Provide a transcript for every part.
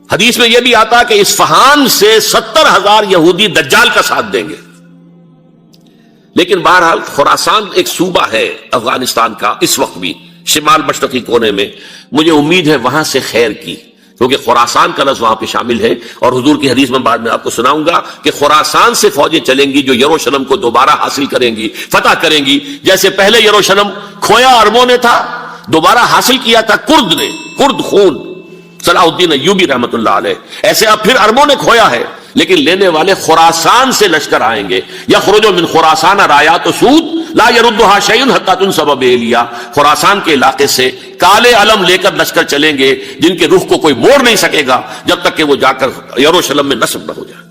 حدیث میں یہ بھی آتا کہ اصفہان سے 70,000 یہودی دجال کا ساتھ دیں گے. لیکن بہرحال خراسان ایک صوبہ ہے افغانستان کا اس وقت بھی شمال مشرقی کونے میں. مجھے امید ہے وہاں سے خیر کی، کیونکہ خراسان کا لفظ وہاں پہ شامل ہے، اور حضور کی حدیث میں بعد میں آپ کو سناؤں گا کہ خراسان سے فوجیں چلیں گی جو یروشلم کو دوبارہ حاصل کریں گی، فتح کریں گی. جیسے پہلے یروشلم کھویا عربوں نے تھا، دوبارہ حاصل کیا تھا کرد نے، کرد خون صلاح الدین ایوبی رحمت اللہ علیہ، ایسے اب پھر عربوں نے کھویا ہے، لیکن لینے والے خراسان سے لشکر آئیں گے. یخرج من خراسان رایات سود لا یردها شیء حتی تنصب بإیلیا. خراسان کے علاقے سے کالے علم لے کر لشکر چلیں گے جن کے رخ کو کوئی موڑ نہیں سکے گا جب تک کہ وہ جا کر یروشلم میں نصب نہ ہو جائے.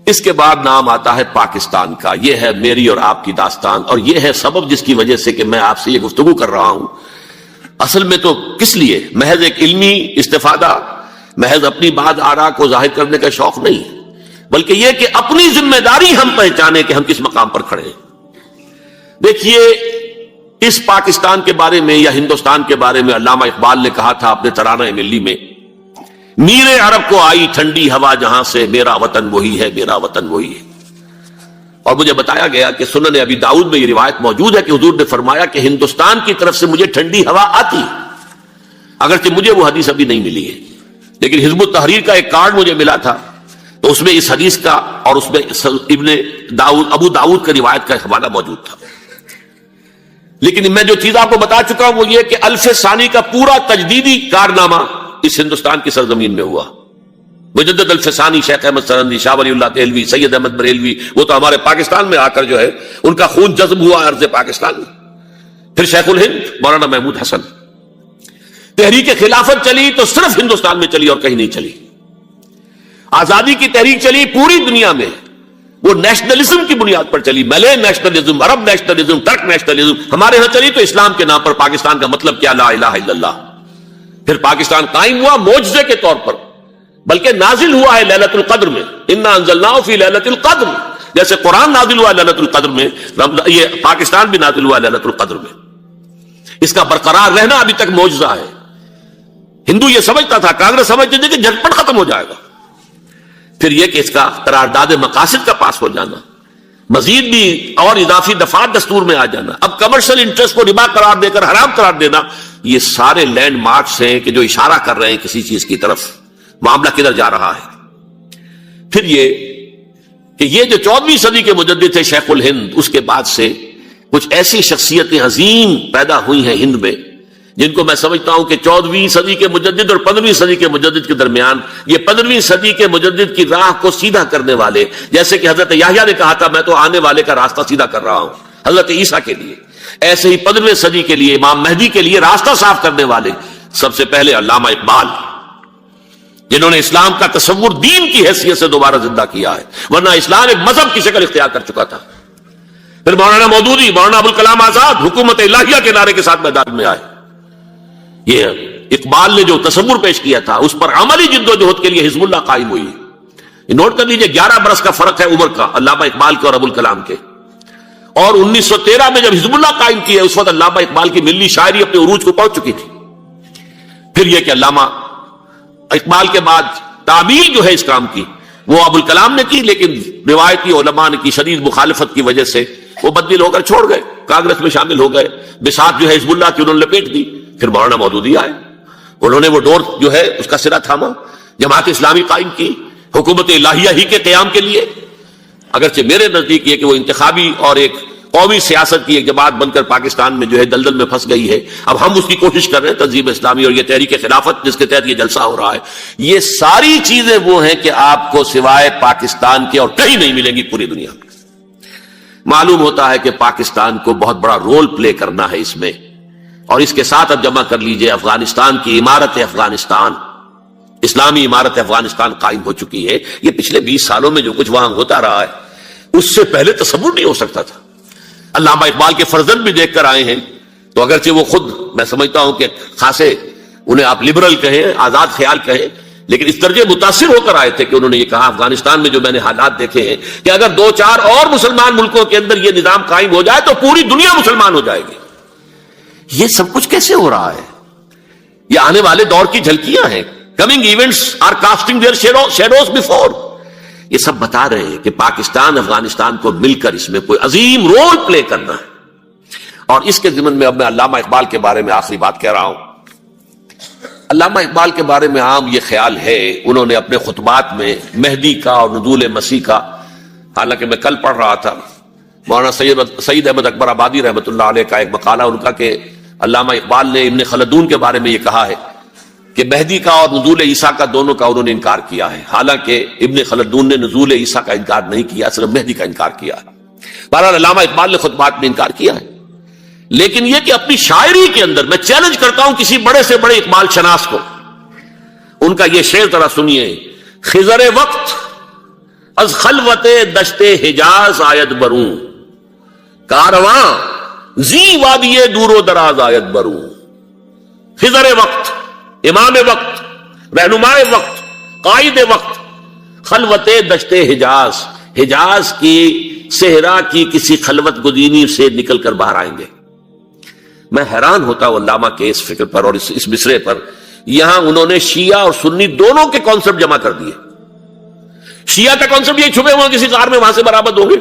اس کے بعد نام آتا ہے پاکستان کا. یہ ہے میری اور آپ کی داستان، اور یہ ہے سبب جس کی وجہ سے کہ میں آپ سے یہ گفتگو کر رہا ہوں. اصل میں تو کس لیے؟ محض ایک علمی استفادہ، محض اپنی بات آراء کو ظاہر کرنے کا شوق نہیں، بلکہ یہ کہ اپنی ذمہ داری ہم پہچانیں کہ ہم کس مقام پر کھڑے ہیں. دیکھیے اس پاکستان کے بارے میں یا ہندوستان کے بارے میں علامہ اقبال نے کہا تھا اپنے ترانہ ملی میں، میر عرب کو آئی ٹھنڈی ہوا جہاں سے، میرا وطن وہی ہے، میرا وطن وہی ہے. اور مجھے بتایا گیا کہ سنن ابی داؤد میں یہ روایت موجود ہے کہ حضور نے فرمایا کہ ہندوستان کی طرف سے مجھے ٹھنڈی ہوا آتی، اگرچہ مجھے وہ حدیث ابھی نہیں ملی ہے، لیکن حزب التحریر کا ایک کارڈ مجھے ملا تھا، تو اس میں اس حدیث کا اور اس میں ابو داؤد کا روایت کا حوالہ موجود تھا. لیکن میں جو چیز آپ کو بتا چکا ہوں وہ یہ کہ الف ثانی کا پورا تجدیدی کارنامہ اس ہندوستان کی سرزمین میں ہوا. مجدد الف ثانی شیخ احمد سرندی، شاہ ولی اللہ دہلوی، سید احمد بریلوی، وہ تو ہمارے پاکستان میں آ کر جو ہے ان کا خون جذب ہوا ارض پاکستان میں. پھر شیخ الہند مولانا محمود حسن. تحریک خلافت چلی تو صرف ہندوستان میں چلی اور کہیں نہیں چلی. آزادی کی تحریک چلی پوری دنیا میں، وہ نیشنلزم کی بنیاد پر چلی، ملے نیشنلزم، عرب نیشنلزم، ترک نیشنلزم. ہمارے ہاں چلی تو اسلام کے نام پر. پاکستان کا مطلب کیا؟ لا الہ الا اللہ. پھر پاکستان قائم ہوا معجزے کے طور پر، بلکہ نازل ہوا ہے لیلۃ القدر میں. انا انزلناہ فی لیلۃ القدر، جیسے قرآن نازل ہوا لیلۃ القدر میں، یہ پاکستان بھی نازل ہوا لیلۃ القدر میں. اس کا برقرار رہنا ابھی تک معجزہ ہے. ہندو یہ سمجھتا تھا، کانگریس سمجھتی تھی کہ جھٹپٹ ختم ہو جائے گا. پھر یہ کہ اس کا قرارداد مقاصد کا پاس ہو جانا، مزید بھی اور اضافی دفعات دستور میں آ جانا، اب کمرشل انٹرسٹ کو ربا قرار دے کر حرام قرار دینا، یہ سارے لینڈ مارکس ہیں کہ جو اشارہ کر رہے ہیں کسی چیز کی طرف، معاملہ کدھر جا رہا ہے. پھر یہ کہ یہ جو 14ویں صدی کے مجدد تھے شیخ الہند، اس کے بعد سے کچھ ایسی شخصیتیں عظیم پیدا ہوئی ہیں ہند میں، جن کو میں سمجھتا ہوں کہ 14ویں صدی کے مجدد اور 15ویں صدی کے مجدد کے درمیان یہ 15ویں صدی کے مجدد کی راہ کو سیدھا کرنے والے، جیسے کہ حضرت یحییٰ نے کہا تھا میں تو آنے والے کا راستہ سیدھا کر رہا ہوں حضرت عیسیٰ کے لیے، ایسے ہی 15ویں صدی کے لیے امام مہدی کے لیے راستہ صاف کرنے والے سب سے پہلے علامہ اقبال، جنہوں نے اسلام کا تصور دین کی حیثیت سے دوبارہ زندہ کیا ہے، ورنہ اسلام ایک مذہب کی شکل اختیار کر چکا تھا. پھر مولانا مودودی، مولانا ابوالکلام آزاد حکومت الہیہ کے نعرے کے ساتھ میدان میں آئے. یہ اقبال نے جو تصور پیش کیا تھا اس پر عملی جد و جہد کے لیے حزب اللہ قائم ہوئی. نوٹ کر لیجئے 11 برس کا فرق ہے عمر کا علامہ اقبال کے اور ابوالکلام کے. اور 1913 میں جب حزب اللہ قائم کیا اس وقت علامہ اقبال کی ملی شاعری اپنے عروج کو پہنچ چکی تھی. پھر یہ کہ علامہ اقبال کے بعد تعمیل جو ہے اس کام کی وہ ابوالکلام نے کی، لیکن روایتی علماء نے کی شدید مخالفت کی وجہ سے وہ بددل ہو کر چھوڑ گئے، کانگریس میں شامل ہو گئے، بساط جو ہے حزب اللہ کی انہوں نے لپیٹ دی. پھر مولانا مودودی آئے، انہوں نے وہ ڈور جو ہے اس کا سرا تھاما، جماعت اسلامی قائم کی حکومت الہیہ ہی کے قیام کے لیے. اگرچہ میرے نزدیک یہ کہ وہ انتخابی اور ایک قومی سیاست کی ایک جماعت بن کر پاکستان میں جو ہے دلدل میں پھنس گئی ہے. اب ہم اس کی کوشش کر رہے ہیں، تنظیم اسلامی اور یہ تحریک خلافت جس کے تحت یہ جلسہ ہو رہا ہے، یہ ساری چیزیں وہ ہیں کہ آپ کو سوائے پاکستان کے اور کہیں نہیں ملیں گی پوری دنیا میں. معلوم ہوتا ہے کہ پاکستان کو بہت بڑا رول پلے کرنا ہے اس میں. اور اس کے ساتھ اب جمع کر لیجئے افغانستان کی عمارت افغانستان، اسلامی عمارت افغانستان قائم ہو چکی ہے. یہ پچھلے 20 سالوں میں جو کچھ وہاں ہوتا رہا ہے اس سے پہلے تصور نہیں ہو سکتا تھا. علامہ اقبال کے فرزند بھی دیکھ کر آئے ہیں، تو اگرچہ وہ خود میں سمجھتا ہوں کہ خاصے انہیں آپ لبرل کہیں، آزاد خیال کہیں، لیکن اس درجے متاثر ہو کر آئے تھے کہ انہوں نے یہ کہا افغانستان میں جو میں نے حالات دیکھے ہیں کہ اگر 2-4 اور مسلمان ملکوں کے اندر یہ نظام قائم ہو جائے تو پوری دنیا مسلمان ہو جائے گی. یہ سب کچھ کیسے ہو رہا ہے؟ یہ آنے والے دور کی جھلکیاں ہیں. Coming events are casting their shadows before. یہ سب بتا رہے ہیں کہ پاکستان افغانستان کو مل کر اس میں کوئی عظیم رول پلے کرنا ہے. اور اس کے ضمن میں اب میں علامہ اقبال کے بارے میں آخری بات کہہ رہا ہوں. علامہ اقبال کے بارے میں عام یہ خیال ہے، انہوں نے اپنے خطبات میں مہدی کا اور نزول مسیح کا، حالانکہ میں کل پڑھ رہا تھا مولانا سید احمد اکبر آبادی رحمۃ اللہ علیہ کا ایک مقالہ ان کا، کہ علامہ اقبال نے ابن خلدون کے بارے میں یہ کہا ہے کہ مہدی کا اور نزول عیسیٰ کا دونوں کا انہوں نے انکار کیا ہے، حالانکہ ابن خلدون نے نزول عیسیٰ کا انکار نہیں کیا، صرف مہدی کا انکار کیا ہے. بہرحال علامہ اقبال نے خطبات میں انکار کیا ہے. لیکن یہ کہ اپنی شاعری کے اندر میں چیلنج کرتا ہوں کسی بڑے سے بڑے اقبال شناس کو، ان کا یہ شعر ذرا سنیے. خضر وقت از خلوت دشت حجاز آید بروں، کارواں زی وادی دور و دراز آید بروں. خضر وقت، امام وقت، رہنمائے وقت، قائد وقت، خلوت دشت حجاز، حجاز کی صحرا کی کسی خلوت گزینی سے نکل کر باہر آئیں گے. میں حیران ہوتا ہوں علامہ کے اس فکر پر اور اس مصرے پر. یہاں انہوں نے شیعہ اور سنی دونوں کے کانسیپٹ جمع کر دیے. شیعہ کا کانسیپٹ یہ چھپے ہوئے کسی غار میں وہاں سے برآمد ہوں گے،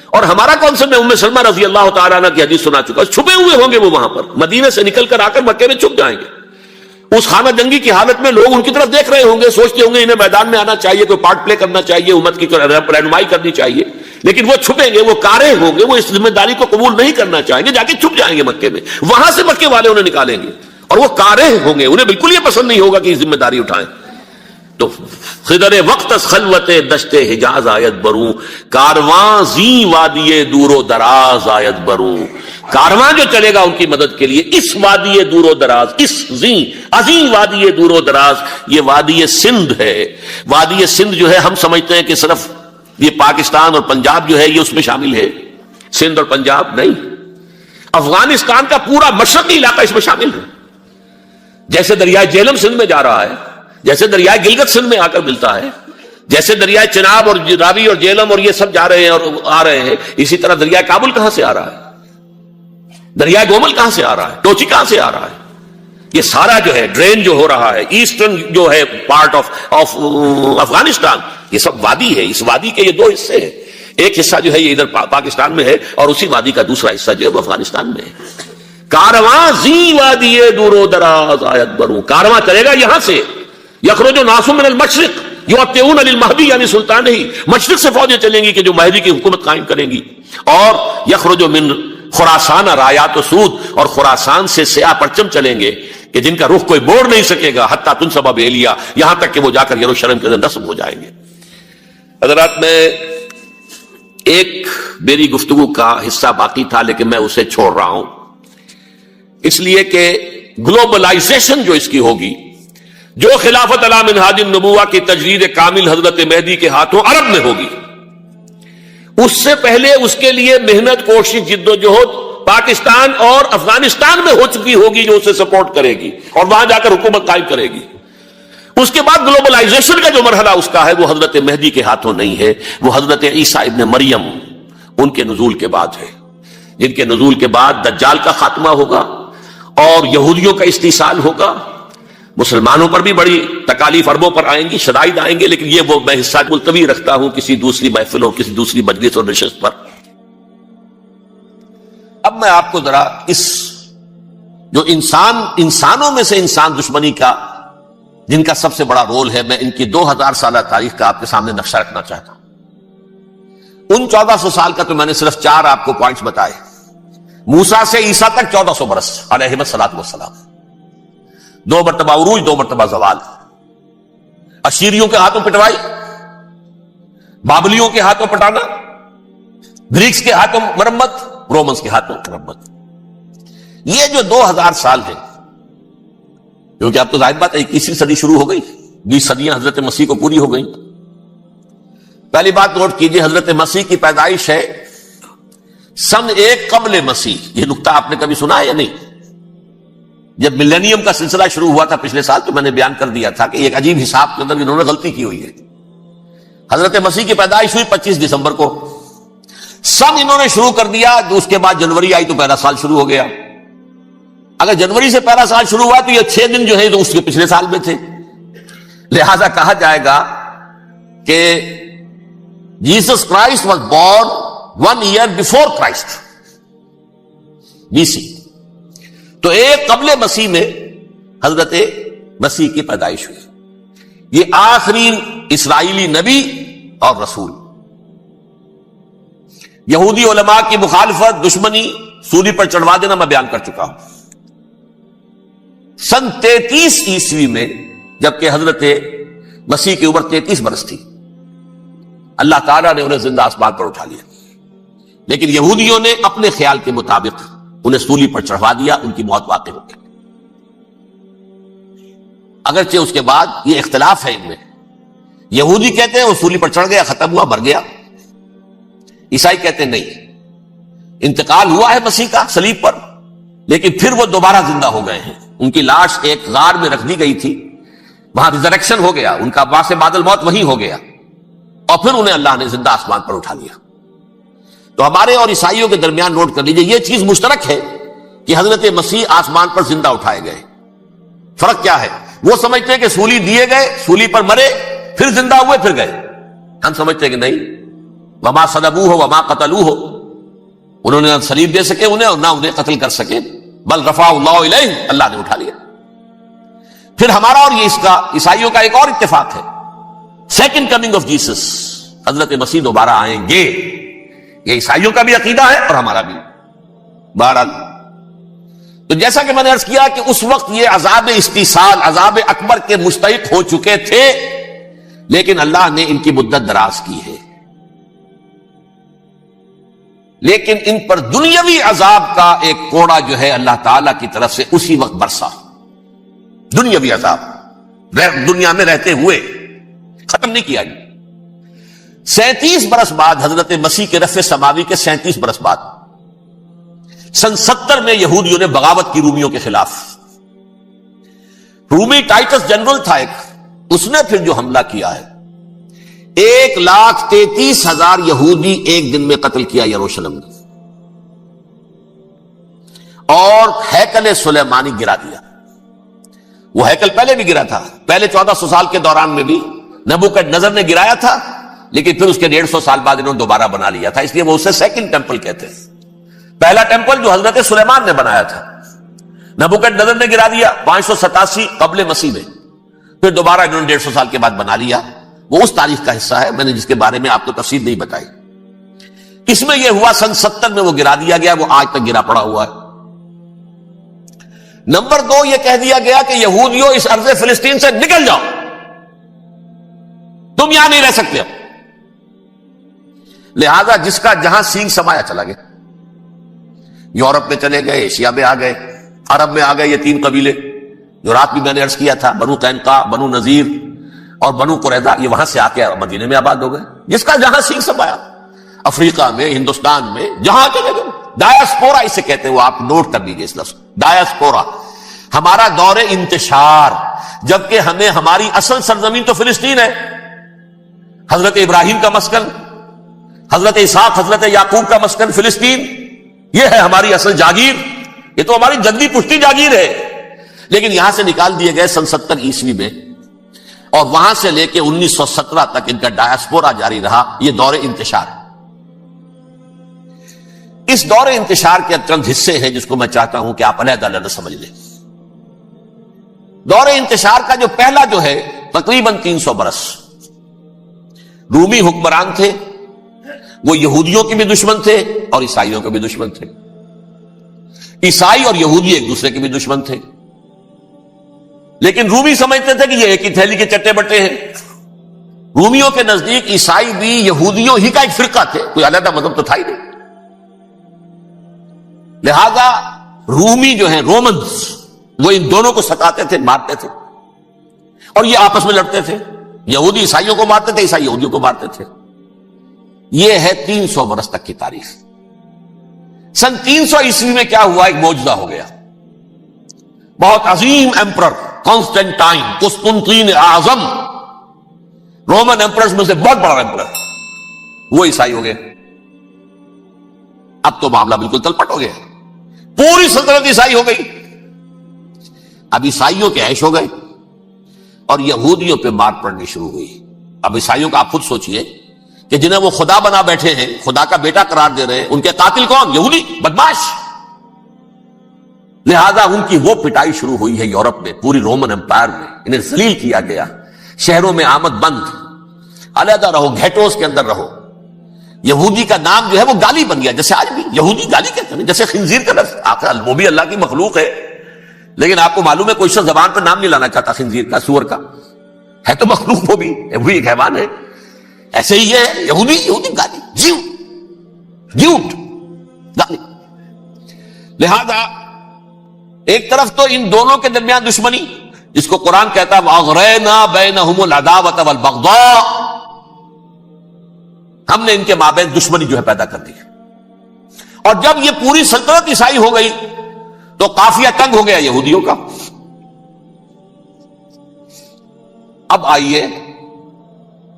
اور ہمارا کانسیپٹ میں ام سلمہ رضی اللہ تعالیٰ عنہ کی حدیث سنا چکا، چھپے ہوئے ہوں گے وہ وہاں پر، مدینے سے نکل کر آ کر مکے میں چھپ جائیں گے. اس خانہ جنگی کی حالت میں لوگ ان کی طرف دیکھ رہے ہوں گے، سوچتے ہوں گے انہیں میدان میں آنا چاہیے، کوئی پارٹ پلے کرنا چاہیے، امت کی رہنمائی کرنی چاہیے. لیکن وہ چھپیں گے، وہ کارے ہوں گے، وہ اس ذمہ داری کو قبول نہیں کرنا چاہیں گے، جا کے چھپ جائیں گے مکے میں. وہاں سے مکے والے انہیں نکالیں گے، اور وہ کارے ہوں گے، انہیں بالکل یہ پسند نہیں ہوگا کہ یہ ذمہ داری اٹھائیں. تو خضر وقت از خلوت دشت حجاز آیت بروں، کارواں زی وادی دور و دراز آیت بروں. کارواں جو چلے گا ان کی مدد کے لیے اس وادی دور و دراز، اس زی عظیم وادی دور و دراز، یہ وادی سندھ ہے. وادی سندھ جو ہے ہم سمجھتے ہیں کہ صرف یہ پاکستان اور پنجاب جو ہے یہ اس میں شامل ہے، سندھ اور پنجاب نہیں، افغانستان کا پورا مشرقی علاقہ اس میں شامل ہے. جیسے دریائے جہلم سندھ میں جا رہا ہے، جیسے دریائے گلگت سندھ میں آ کر ملتا ہے، جیسے دریائے چناب اور راوی اور جہلم اور یہ سب جا رہے ہیں اور آ رہے ہیں، اسی طرح دریائے کابل کہاں سے آ رہا ہے، دریائے گومل کہاں سے آ رہا ہے، ٹوچی کہاں سے آ رہا ہے. یہ سارا جو ہے ڈرین جو ہو رہا ہے، ایسٹرن جو ہے پارٹ آف افغانستان، یہ سب وادی ہے. اس وادی کے یہ دو حصے ہیں، ایک حصہ جو ہے یہ ادھر پاکستان میں ہے، اور اسی وادی کا دوسرا حصہ جو ہے وہ افغانستان میں ہے. کارواں زی وادی دور و دراز آیت بروں، کارواں چلے گا یہاں سے. یخرج ناس من المشرق یؤتون للمہدی، یعنی سلطان ہی مشرق سے فوجیں چلیں گی کہ جو مہدی کی حکومت قائم کریں گی. اور یخرج من خراسان رایات و سود، اور خراسان سے سیاہ پرچم چلیں گے کہ جن کا رخ کوئی موڑ نہیں سکے گا، حتیٰ تنصب بیلیا، یہاں تک کہ وہ جا کر یروشلم کے اندر نصب ہو جائیں گے. حضرات، میں ایک میری گفتگو کا حصہ باقی تھا لیکن میں اسے چھوڑ رہا ہوں، اس لیے کہ گلوبلائزیشن جو اس کی ہوگی، جو خلافت علی منہاج النبوہ کی تجدید کامل حضرت مہدی کے ہاتھوں عرب میں ہوگی، اس سے پہلے اس کے لیے محنت، کوشش، جد و جہد پاکستان اور افغانستان میں ہو چکی ہوگی جو اسے سپورٹ کرے گی اور وہاں جا کر حکومت قائم کرے گی. اس کے بعد گلوبلائزیشن کا جو مرحلہ اس کا ہے وہ حضرت مہدی کے ہاتھوں نہیں ہے، وہ حضرت عیسیٰ ابن مریم ان کے نزول کے بعد ہے، جن کے نزول کے بعد دجال کا خاتمہ ہوگا اور یہودیوں کا استحصال ہوگا. مسلمانوں پر بھی بڑی تکالیف عربوں پر آئیں گی، شدائد آئیں گے، لیکن یہ وہ میں حصہ ملتوی رکھتا ہوں کسی دوسری محفل اور کسی دوسری مجلس اور نشست پر. اب میں آپ کو ذرا اس جو انسانوں میں سے انسان دشمنی کا جن کا سب سے بڑا رول ہے، میں ان کی 2000 سالہ تاریخ کا آپ کے سامنے نقشہ رکھنا چاہتا ہوں. ان 1400 سال کا تو میں نے صرف 4 آپ کو پوائنٹس بتائے. موسیٰ سے عیسیٰ تک 1400 برس علیہ الصلوۃ والسلام، 2 مرتبہ عروج، 2 مرتبہ زوال، اشیریوں کے ہاتھوں پٹوائی، بابلیوں کے ہاتھوں پٹانا، گریکس کے ہاتھوں مرمت، رومنس کے ہاتھوں مرمت. یہ جو 2000 سال ہیں، کیونکہ اب تو ظاہر بات ہے 21ویں صدی شروع ہو گئی، 20 صدیاں حضرت مسیح کو پوری ہو گئی. پہلی بات نوٹ کیجئے، حضرت مسیح کی پیدائش ہے سن 1 قبل مسیح. یہ نقطہ آپ نے کبھی سنا ہے یا نہیں؟ جب ملینیم کا سلسلہ شروع ہوا تھا پچھلے سال تو میں نے بیان کر دیا تھا کہ ایک عجیب حساب کے اندر انہوں نے غلطی کی ہوئی ہے. حضرت مسیح کی پیدائش ہوئی 25 دسمبر کو، سن انہوں نے شروع کر دیا، تو اس کے بعد جنوری آئی تو پہلا سال شروع ہو گیا. اگر جنوری سے پہلا سال شروع ہوا تو یہ 6 دن جو ہے تو اس کے پچھلے سال میں تھے، لہذا کہا جائے گا کہ Jesus Christ was born 1 year before Christ, BC. تو ایک قبل مسیح میں حضرت مسیح کی پیدائش ہوئی. یہ آخری اسرائیلی نبی اور رسول. یہودی علماء کی مخالفت، دشمنی، سولی پر چڑھوا دینا میں بیان کر چکا ہوں. سن 33 عیسوی میں جبکہ حضرت مسیح کی عمر 33 برس تھی، اللہ تعالیٰ نے انہیں زندہ آسمان پر اٹھا لیا. لیکن یہودیوں نے اپنے خیال کے مطابق انہیں سولی پر چڑھوا دیا، ان کی موت واقع ہو گئی. اگرچہ اس کے بعد یہ اختلاف ہے ان میں. یہودی کہتے ہیں وہ سولی پر چڑھ گیا، ختم ہوا، مر گیا. عیسائی کہتے ہیں نہیں، انتقال ہوا ہے مسیح کا صلیب پر، لیکن پھر وہ دوبارہ زندہ ہو گئے ہیں. ان کی لاش ایک غار میں رکھ دی گئی تھی، وہاں ریزریکشن ہو گیا، ان کا باعث بعد الموت وہی ہو گیا، اور پھر انہیں اللہ نے زندہ آسمان پر اٹھا لیا. تو ہمارے اور عیسائیوں کے درمیان نوٹ کر لیجئے، یہ چیز مشترک ہے کہ حضرت مسیح آسمان پر زندہ اٹھائے گئے. فرق کیا ہے؟ وہ سمجھتے ہیں کہ سولی دیے گئے، سولی پر مرے، پھر زندہ ہوئے، پھر گئے. ہم سمجھتے ہیں کہ نہیں، وما صلبوہ وما قتلوہ، انہوں نے نہ صلیب دے سکے انہیں اور نہ انہیں قتل کر سکے، بل رفعہ اللہ الیہ، اللہ نے اٹھا لیا. پھر ہمارا اور یہ اس کا عیسائیوں کا ایک اور اتفاق ہے، سیکنڈ کمنگ آف جیسس، حضرت مسیح دوبارہ آئیں گے. یہ عیسائیوں کا بھی عقیدہ ہے اور ہمارا بھی. بہرحال تو جیسا کہ میں نے عرض کیا کہ اس وقت یہ عذاب استیصال، عذاب اکبر کے مستحق ہو چکے تھے، لیکن اللہ نے ان کی مدت دراز کی ہے. لیکن ان پر دنیاوی عذاب کا ایک کوڑا جو ہے اللہ تعالی کی طرف سے اسی وقت برسا. دنیاوی عذاب دنیا میں رہتے ہوئے ختم نہیں کیا. 37 برس بعد حضرت مسیح کے رفع سماوی کے 37 برس بعد سن 70 میں یہودیوں نے بغاوت کی رومیوں کے خلاف. رومی ٹائٹس جنرل تھا ایک، اس نے پھر جو حملہ کیا ہے، 1,33,000 یہودی ایک دن میں قتل کیا یروشلم میں، اور ہیکل سلیمانی گرا دیا. وہ ہیکل پہلے بھی گرا تھا، پہلے 1400 سال کے دوران میں بھی نبوکدنضر نے گرایا تھا، لیکن پھر اس کے 150 سال بعد انہوں نے دوبارہ بنا لیا تھا، اس لیے وہ اسے سیکنڈ ٹیمپل کہتے ہیں. پہلا ٹیمپل جو حضرت سلیمان نے بنایا تھا، نبوکدنضر نے گرا دیا 587 قبل مسیح میں، پھر دوبارہ انہوں نے 150 سال کے بعد بنا لیا. وہ اس تاریخ کا حصہ ہے، میں نے جس کے بارے میں آپ کو تفصیل نہیں بتائی. اس میں یہ ہوا سن 70 میں وہ گرا دیا گیا، وہ آج تک گرا پڑا ہوا ہے. نمبر 2، یہ کہہ دیا گیا کہ یہودیوں اس ارض فلسطین سے نکل جاؤ، تم یہاں نہیں رہ سکتے. لہذا جس کا جہاں سینگ سمایا چلا گیا. یورپ میں چلے گئے، ایشیا میں آ گئے، عرب میں آ گئے. یہ 3 قبیلے جو رات بھی میں نے عرض کیا تھا، بنو قینقاع، بنو نذیر اور بنو قریظہ، یہ وہاں سے آ کے مدینے میں آباد ہو گئے. جس کا جہاں سینگ سمایا، افریقہ میں، ہندوستان میں، جہاں چلے گئے. ڈایاسپورا اسے کہتے ہیں، وہ آپ نوٹ کر لیجیے اس لفظ ڈایاسپورا. ہمارا دور انتشار، جبکہ ہمیں ہماری اصل سرزمین تو فلسطین ہے، حضرت ابراہیم کا مسکن، حضرت اسحاق، حضرت یعقوب کا مسکن فلسطین، یہ ہے ہماری اصل جاگیر، یہ تو ہماری جدی پشتی جاگیر ہے. لیکن یہاں سے نکال دیے گئے سن 70 عیسوی میں، اور وہاں سے لے کے 1917 تک ان کا ڈایاسپورا جاری رہا. یہ دور انتشار. اس دور انتشار کے چند حصے ہیں جس کو میں چاہتا ہوں کہ آپ علیحدہ علیحدہ سمجھ لیں. دور انتشار کا جو پہلا جو ہے تقریباً 300 برس رومی حکمران تھے. وہ یہودیوں کے بھی دشمن تھے اور عیسائیوں کے بھی دشمن تھے. عیسائی اور یہودی ایک دوسرے کے بھی دشمن تھے، لیکن رومی سمجھتے تھے کہ یہ ایک ہی تھیلی کے چٹے بٹے ہیں. رومیوں کے نزدیک عیسائی بھی یہودیوں ہی کا ایک فرقہ تھے، کوئی علیحدہ مذہب تو تھا ہی نہیں. لہذا رومی جو ہیں رومنز، وہ ان دونوں کو ستاتے تھے، مارتے تھے، اور یہ آپس میں لڑتے تھے. یہودی عیسائیوں کو مارتے تھے، عیسائی یہودیوں کو مارتے تھے. یہ ہے 300 برس تک کی تاریخ. سن 300 عیسوی میں کیا ہوا؟ ایک معجزہ ہو گیا. بہت عظیم ایمپرر کانسٹینٹائن، قسطنطین اعظم، رومن ایمپررز میں سے بہت بڑا ایمپرر، وہ عیسائی ہو گئے. اب تو معاملہ بالکل تلپٹ ہو گیا، پوری سلطنت عیسائی ہو گئی. اب عیسائیوں کے عیش ہو گئے اور یہودیوں پہ مار پڑنی شروع ہوئی. اب عیسائیوں کا آپ خود سوچئے کہ جنہیں وہ خدا بنا بیٹھے ہیں، خدا کا بیٹا قرار دے رہے ہیں، ان کے قاتل کون؟ یہودی بدماش. لہذا ان کی وہ پٹائی شروع ہوئی ہے یورپ میں، پوری رومن امپائر میں. انہیں ذلیل کیا گیا، شہروں میں آمد بند، علیحدہ رہو، گھیٹوز کے اندر رہو. یہودی کا نام جو ہے وہ گالی بن گیا، جیسے آج بھی یہودی گالی کہتے ہیں، جیسے خنزیر کا لفظ. آخر وہ بھی اللہ کی مخلوق ہے، لیکن آپ کو معلوم ہے کوئی شخص زبان پہ نام نہیں لانا چاہتا خنزیر کا، سور کا. ہے تو مخلوق، وہ بھی ایک حیوان ہے. ایسے ہی ہے یہودی گالی، جھوٹ گالی. لہذا ایک طرف تو ان دونوں کے درمیان دشمنی، جس کو قرآن کہتا ہے وَأَغْرَيْنَا بَيْنَهُمُ الْعَدَاوَةَ وَالْبَغْضَاءَ، ہم نے ان کے مابین دشمنی جو ہے پیدا کر دی. اور جب یہ پوری سلطنت عیسائی ہو گئی تو قافیہ تنگ ہو گیا یہودیوں کا. اب آئیے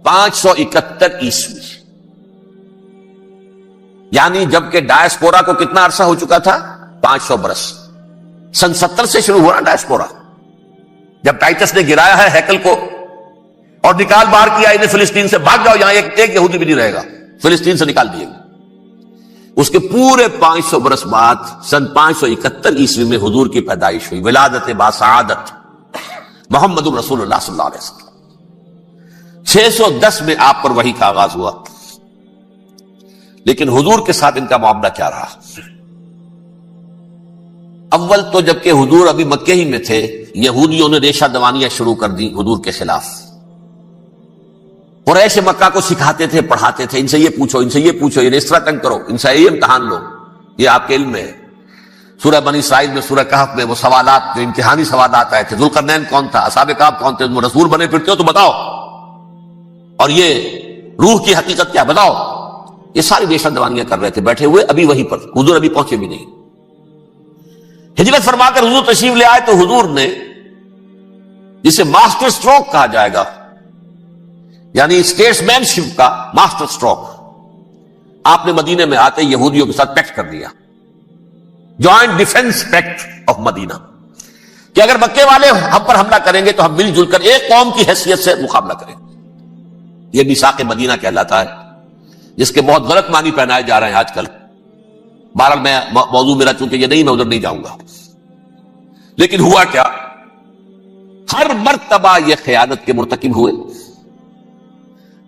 571 عیسوی، یعنی جبکہ ڈائسپورا کو کتنا عرصہ ہو چکا تھا؟ 500 برس. سن 70 سے شروع ہوا ڈائسپورا، جب ٹائٹس نے گرایا ہے ہیکل کو اور نکال باہر کیا انہیں فلسطین سے. بھاگ جاؤ، یہاں ایک یہودی بھی نہیں رہے گا، فلسطین سے نکال دیے گا. اس کے پورے 500 برس بعد سن 571 عیسوی میں حضور کی پیدائش ہوئی، ولادت باسعادت محمد رسول اللہ صلی اللہ علیہ وسلم. 610 میں آپ پر وحی کا آغاز ہوا. لیکن حضور کے ساتھ ان کا معاملہ کیا رہا؟ اول تو جبکہ حضور ابھی مکے ہی میں تھے، یہودیوں نے ریشہ دوانیاں شروع کر دی حضور کے خلاف. قریش مکہ کو سکھاتے تھے، پڑھاتے تھے، ان سے یہ پوچھو، ان سے یہ پوچھو، انہیں اس طرح تنگ کرو، ان سے یہ امتحان لو. یہ آپ کے علم میں ہے. سورہ بنی اسرائیل میں، سورہ کہف میں وہ سوالات، جو امتحانی سوالات آئے تھے، ذوالقرنین کون تھا، اصحاب کہف کون تھے، تم رسول بنے پھرتے ہو تو بتاؤ، اور یہ روح کی حقیقت کیا بتاؤ. یہ ساری ریشہ دوانیاں کر رہے تھے بیٹھے ہوئے ابھی وہیں پر. حضور ابھی پہنچے بھی نہیں. ہجرت فرما کر حضور تشریف لے آئے تو حضور نے، جسے ماسٹر سٹروک کہا جائے گا، یعنی اسٹیٹس مین شپ کا ماسٹر سٹروک، آپ نے مدینے میں آتے یہودیوں کے ساتھ پیکٹ کر دیا، جوائنٹ ڈیفنس پیکٹ آف مدینہ، کہ اگر مکے والے ہم پر حملہ کریں گے تو ہم مل جل کر ایک قوم کی حیثیت سے مقابلہ کریں. یہ میثاق مدینہ کہلاتا ہے، جس کے بہت غلط معنی پہنائے جا رہے ہیں آج کل. بہرحال میں موضوع میرا چونکہ یہ نہیں، میں ادھر نہیں جاؤں گا. لیکن ہوا کیا؟ ہر مرتبہ یہ خیانت کے مرتکب ہوئے،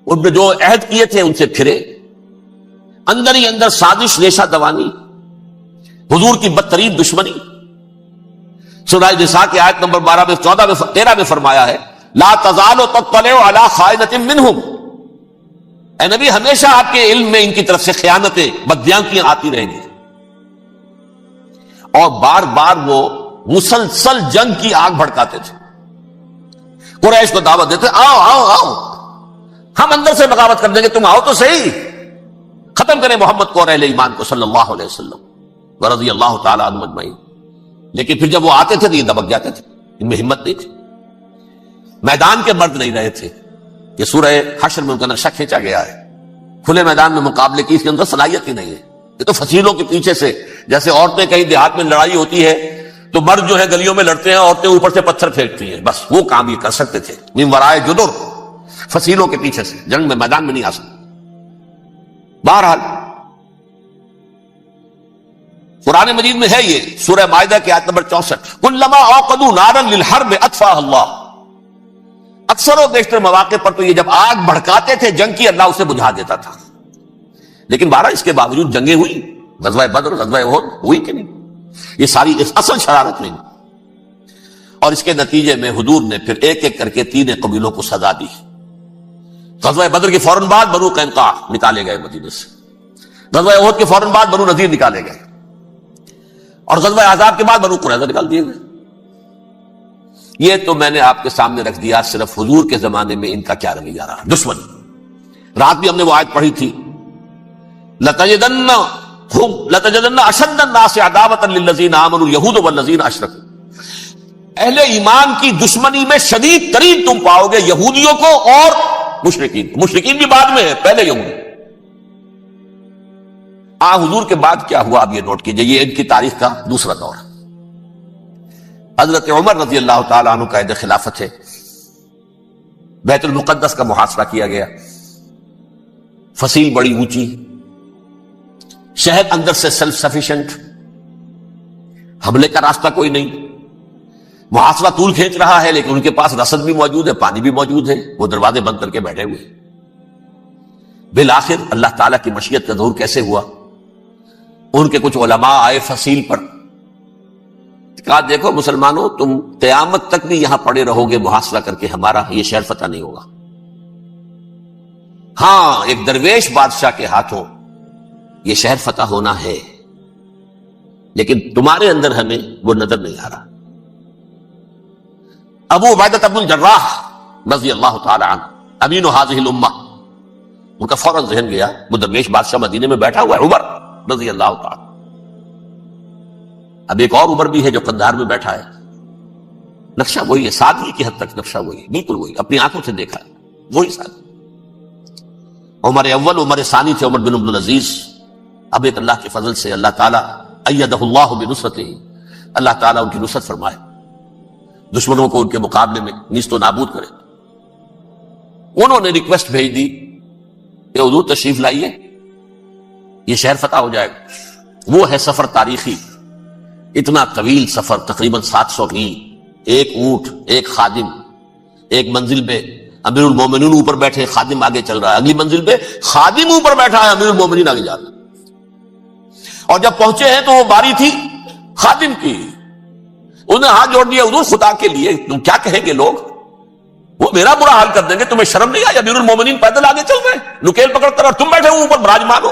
ان نے جو عہد کیے تھے ان سے پھرے، اندر ہی اندر سازش، ریشہ دوانی، حضور کی بدترین دشمنی. سورہ نساء کی آیت نمبر 12 میں 14 میں 13 میں فرمایا ہے لا تزال تطلع علی خائنۃ منہم. اے نبی، ہمیشہ آپ کے علم میں ان کی طرف سے خیانتیں، بدیانتیاں آتی رہیں گی. اور بار بار وہ مسلسل جنگ کی آگ بھڑکاتے تھے. قریش کو دعوت دیتے، آؤ آؤ آؤ، ہم اندر سے بغاوت کر دیں گے، تم آؤ تو صحیح، ختم کریں محمد کو اور اہل ایمان کو صلی اللہ علیہ وسلم ورضی اللہ تعالی عنہم اجمعین. لیکن پھر جب وہ آتے تھے تو یہ دبک جاتے تھے، ان میں ہمت نہیں تھی. میدان کے مرد نہیں رہے تھے. یہ سورہ حشر میں ان کا نقشہ کھینچا گیا ہے. کھلے میدان میں مقابلے کی اس کے اندر صلاحیت ہی نہیں ہے. یہ تو فصیلوں کے پیچھے سے، جیسے عورتیں کہیں دیہات میں لڑائی ہوتی ہے تو مرد جو ہے گلیوں میں لڑتے ہیں، عورتیں اوپر سے پتھر پھینکتی ہیں، بس وہ کام یہ کر سکتے تھے. من ورائے جدر، فصیلوں کے پیچھے سے، جنگ میں میدان میں نہیں آ سکتے. بہرحال قرآن مجید میں ہے یہ سورہ مائدہ کی آیت نمبر 64 کلما اوقدوا نارا للحرب اطفاها اللہ. اکثر و بیشتر مواقع پر تو یہ جب آگ بھڑکاتے تھے جنگ کی، اللہ اسے بجھا دیتا تھا. لیکن بہرحال اس کے باوجود جنگیں ہوئی، غزوہ بدر، غزوہ احد ہوئی کہ نہیں؟ یہ ساری اصل شرارت نہیں. اور اس کے نتیجے میں حضور نے پھر ایک ایک کر کے 3 قبیلوں کو سزا دی. غزوہ بدر کے فوراً بعد بنو قینقاع نکالے گئے مدینے سے، غزوہ احد کے فوراً بعد بنو نذیر نکالے گئے، اور غزوہ احزاب کے بعد بنو قریظہ نکال دیے گئے. یہ تو میں نے آپ کے سامنے رکھ دیا صرف حضور کے زمانے میں ان کا کیا رویہ رہا. دشمن، رات بھی ہم نے وہ آیت پڑھی تھی لَتَجِدَنَّ أَشَدَّ النَّاسِ عَدَاوَةً لِلَّذِينَ آمَنُوا الْيَهُودُ وَالَّذِينَ أَشْرَكُوا. اہل ایمان کی دشمنی میں شدید ترین تم پاؤ گے یہودیوں کو اور مشرکین. مشرکین بھی بعد میں ہے، پہلے یہودی. حضور کے بعد کیا ہوا اب یہ نوٹ کیجئے. یہ ان کی تاریخ کا دوسرا دور. حضرت عمر رضی اللہ تعالیٰ عنہ قائد خلافت ہے. بیت المقدس کا محاصرہ کیا گیا، فصیل بڑی اونچی، شہر اندر سے سیلف سفیشینٹ، حملے کا راستہ کوئی نہیں، محاصرہ طول کھینچ رہا ہے، لیکن ان کے پاس رسد بھی موجود ہے، پانی بھی موجود ہے، وہ دروازے بند کر کے بیٹھے ہوئے۔ بالآخر اللہ تعالیٰ کی مشیت کا ظہور کیسے ہوا؟ ان کے کچھ علماء آئے فصیل پر، کہا دیکھو مسلمانوں، تم قیامت تک بھی یہاں پڑے رہو گے محاصرہ کر کے، ہمارا یہ شہر فتح نہیں ہوگا۔ ہاں، ایک درویش بادشاہ کے ہاتھوں یہ شہر فتح ہونا ہے، لیکن تمہارے اندر ہمیں وہ نظر نہیں آ رہا۔ ابو عبیدہ بن الجراح رضی اللہ تعالی عنہ، امین هذه الامہ، ان کا فوراً ذہن گیا وہ درویش بادشاہ مدینے میں بیٹھا ہوا ہے، عمر رضی اللہ تعالی۔ اب ایک اور عمر بھی ہے جو قندھار میں بیٹھا ہے، نقشہ وہی ہے، سادگی کی حد تک نقشہ وہی ہے، بالکل وہی، اپنی آنکھوں سے دیکھا ہے، وہی سادگی۔ عمر اول، عمر ثانی تھے عمر بن عبد العزیز۔ اب ایک اللہ کے فضل سے اللہ تعالیٰ ایدہ اللہ بنصرتہ، اللہ تعالیٰ ان کی نصرت فرمائے، دشمنوں کو ان کے مقابلے میں نیست و نابود کرے۔ انہوں نے ریکویسٹ بھیج دی کہ حضور تشریف لائیے، یہ شہر فتح ہو جائے گا۔ وہ ہے سفر تاریخی، اتنا طویل سفر، تقریباً 700 میل، ایک اونٹ، ایک خادم، ایک منزل پہ امیر المومنین اوپر بیٹھے، خادم آگے چل رہا ہے، اگلی منزل پہ خادم اوپر بیٹھا ہے، امیر المومنین آگے جا رہا ہے۔ اور جب پہنچے ہیں تو وہ باری تھی خادم کی، انہوں نے ہاتھ جوڑ دیا، حضور خدا کے لیے تم کیا کہیں گے لوگ، وہ میرا برا حال کر دیں گے، تمہیں شرم نہیں آئی؟ امیر المومنین پیدل آگے چل رہے ہیں نکیل پکڑ کر، اور تم بیٹھے ہو اوپر براجمان ہو۔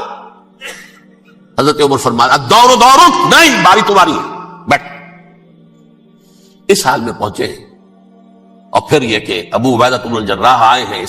حضرت عمر فرمایا الدور دورک، نہیں، باری تمہاری ہے، بیٹھ۔ اس حال میں پہنچے، اور پھر یہ کہ ابو عبیدہ بن الجراح آئے ہیں۔